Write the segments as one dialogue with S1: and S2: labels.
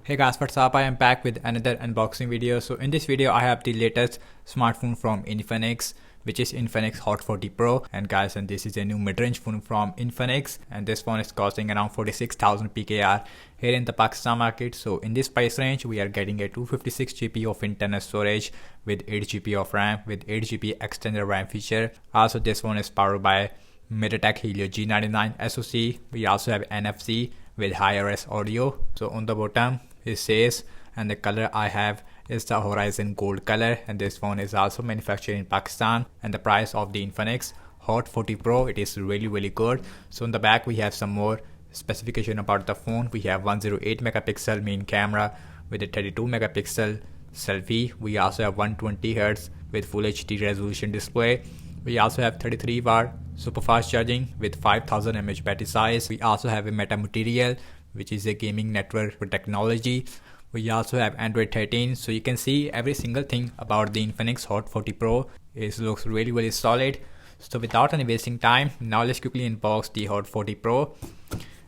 S1: Hey guys, what's up? I am back with another unboxing video. So in this video I have the latest smartphone from Infinix, which is Infinix Hot 40 Pro. And guys, this is a new mid-range phone from Infinix, and this phone is costing around 46,000 PKR here in the Pakistan market. So in this price range we are getting a 256 GB of internal storage with 8 GB of RAM with 8 GB extended RAM feature. Also this one is powered by MediaTek Helio G99 SoC. We also have NFC with high-res audio. So on the bottom it says, and the color I have is the Horizon Gold color, and this phone is also manufactured in Pakistan. And the price of the Infinix Hot 40 Pro, it is really good. So in the back we have some more specification about the phone. We have 108 megapixel main camera with a 32 megapixel selfie. We also have 120 Hz with full HD resolution display. We also have 33 watt super fast charging with 5000 mAh battery size. We also have a meta material, which is a gaming network for technology. We also have Android 13. So you can see every single thing about the Infinix Hot 40 Pro looks really solid. So without any wasting time, now let's quickly unbox the Hot 40 Pro.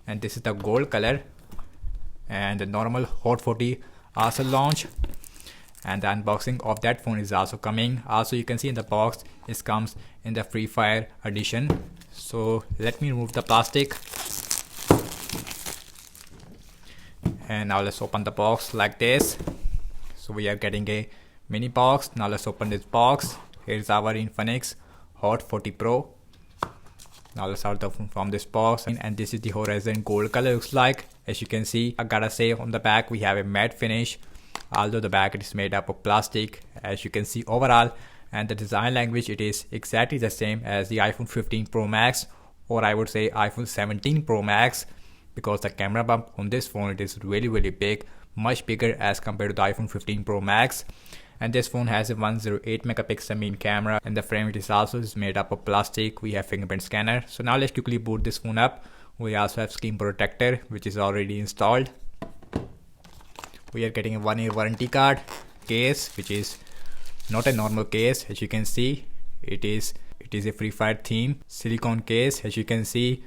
S1: And this is the gold color, and the normal Hot 40 also launched, and the unboxing of that phone is also coming. Also you can see in the box it comes in the Free Fire edition. So let me remove the plastic, and now let's open the box like this. So we are getting a mini box. Now let's open this box. Here's our Infinix Hot 40 Pro. Now let's start from this box, and this is the Horizon Gold color looks like. As you can see, I gotta say, on the back we have a matte finish, although the back is made up of plastic, as you can see overall. And the design language, it is exactly the same as the iPhone 15 Pro Max, or I would say iPhone 17 Pro Max, because the camera bump on this phone, it is really big, much bigger as compared to the iPhone 15 Pro Max. And this phone has a 108 megapixel main camera, and the frame it is also made up of plastic. We have fingerprint scanner. So now let's quickly boot this phone up. We also have screen protector, which is already installed. We are getting a 1-year warranty card, case, which is not a normal case. As you can see, it is a Free Fire theme silicone case. As you can see,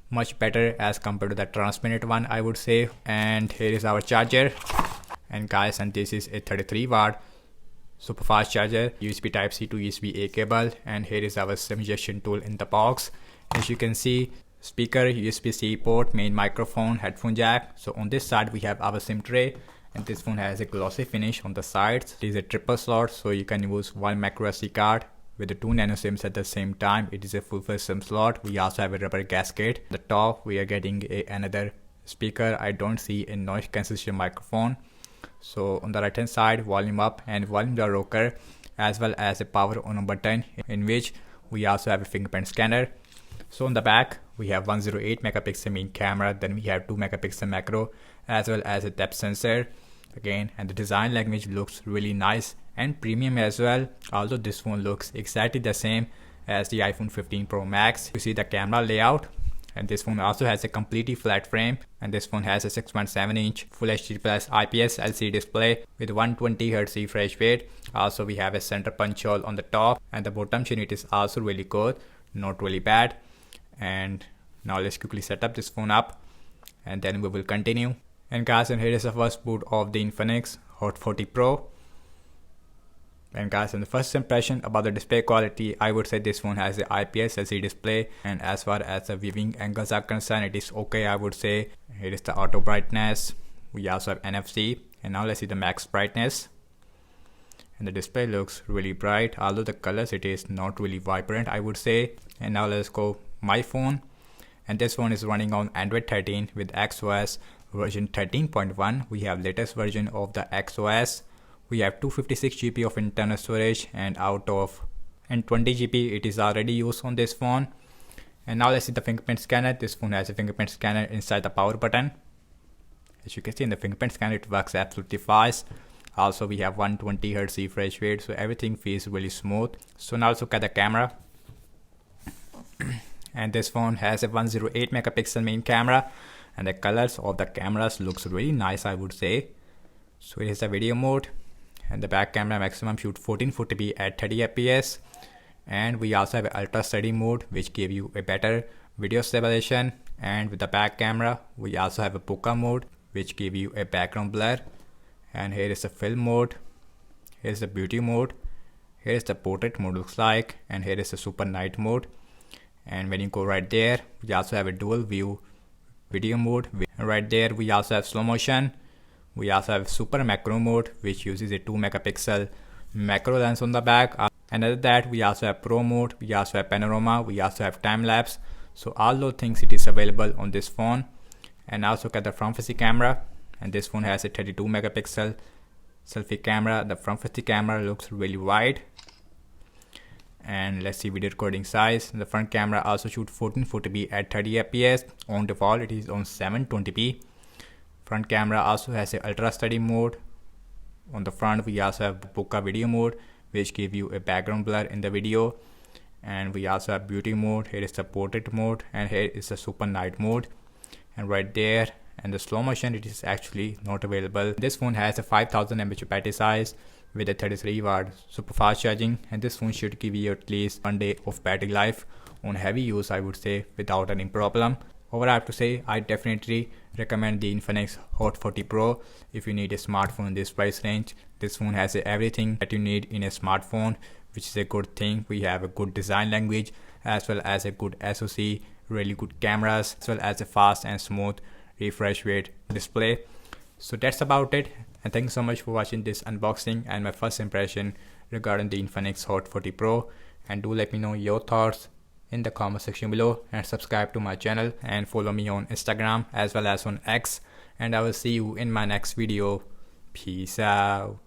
S1: much better as compared to the transparent one, I would say. And here is our charger, and guys, and this is a 33 watt super fast charger, USB type C to USB A cable. And here is our SIM injection tool in the box. As you can see, speaker, USB C port, main microphone, headphone jack. So on this side we have our SIM tray, and this phone has a glossy finish on the sides. It is a triple slot, so you can use one micro SD card with the 2 nano SIMs at the same time. It is a full-fledged SIM slot. We also have a rubber gasket. At the top we are getting another speaker. I don't see a noise cancellation microphone. So on the right hand side, volume up and volume down rocker, as well as a power on button, in which we also have a fingerprint scanner. So on the back we have 108 megapixel main camera, then we have 2 megapixel macro, as well as a depth sensor again. And the design language looks really nice and premium as well, although this phone looks exactly the same as the iPhone 15 Pro Max. You see the camera layout, and this phone also has a completely flat frame, and this phone has a 6.7 inch Full HD Plus IPS LCD display with 120 Hz refresh rate. Also we have a center punch hole on the top, and the bottom chin, it is also really good, not really bad. And now let's quickly set up this phone up, and then we will continue. And guys, and here is the first boot of the Infinix Hot 40 Pro. And guys, in the first impression about the display quality, I would say this phone has the IPS LCD display, and as far as the viewing angles are concerned, it is okay, I would say. Here is the auto brightness. We also have NFC, and now let's see the max brightness. And the display looks really bright, although the colors, it is not really vibrant, I would say. And now let's go my phone, and this phone is running on Android 13 with XOS version 13.1. We have latest version of the XOS. We have 256 GB of internal storage, and out of 20 GB it is already used on this phone. And now let's see the fingerprint scanner. This phone has a fingerprint scanner inside the power button. As you can see in the fingerprint scanner, it works absolutely fast. Also we have 120 Hz refresh rate, so everything feels really smooth. So now let's look at the camera. And this phone has a 108 megapixel main camera, and the colors of the cameras looks really nice, I would say. So it is the video mode, and the back camera maximum shoot 1440p at 30 fps. And we also have an ultra steady mode, which give you a better video stabilization. And with the back camera we also have a bokeh mode, which give you a background blur. And here is the film mode, here is the beauty mode, here is the portrait mode looks like, and here is the super night mode. And when you go right there, we also have a dual view video mode, and right there we also have slow motion. We also have super macro mode, which uses a 2 megapixel macro lens on the back. And other that, we also have pro mode, we also have panorama, we also have time lapse. So all those things it is available on this phone. And also got the front facing camera, and this phone has a 32 megapixel selfie camera. The front facing camera looks really wide. And let's see video recording size. The front camera also shoots 1440p at 30 fps. On default it is on 720p. Front camera also has a ultra steady mode. On the front we also have bokeh video mode, which give you a background blur in the video. And we also have beauty mode. Here is the portrait mode, and here is the super night mode. And right there, and the slow motion it is actually not available. This phone has a 5000 mAh battery size with a 33 watt super fast charging, and this phone should give you at least 1 day of battery life on heavy use, I would say, without any problem. Overall, I have to say I definitely recommend the Infinix Hot 40 Pro if you need a smartphone in this price range. This phone has everything that you need in a smartphone, which is a good thing. We have a good design language as well as a good SoC, really good cameras, as well as a fast and smooth refresh rate display. So that's about it, and thank you so much for watching this unboxing and my first impression regarding the Infinix Hot 40 Pro. And do let me know your thoughts in the comment section below, and subscribe to my channel and follow me on Instagram as well as on X, and I will see you in my next video. Peace out.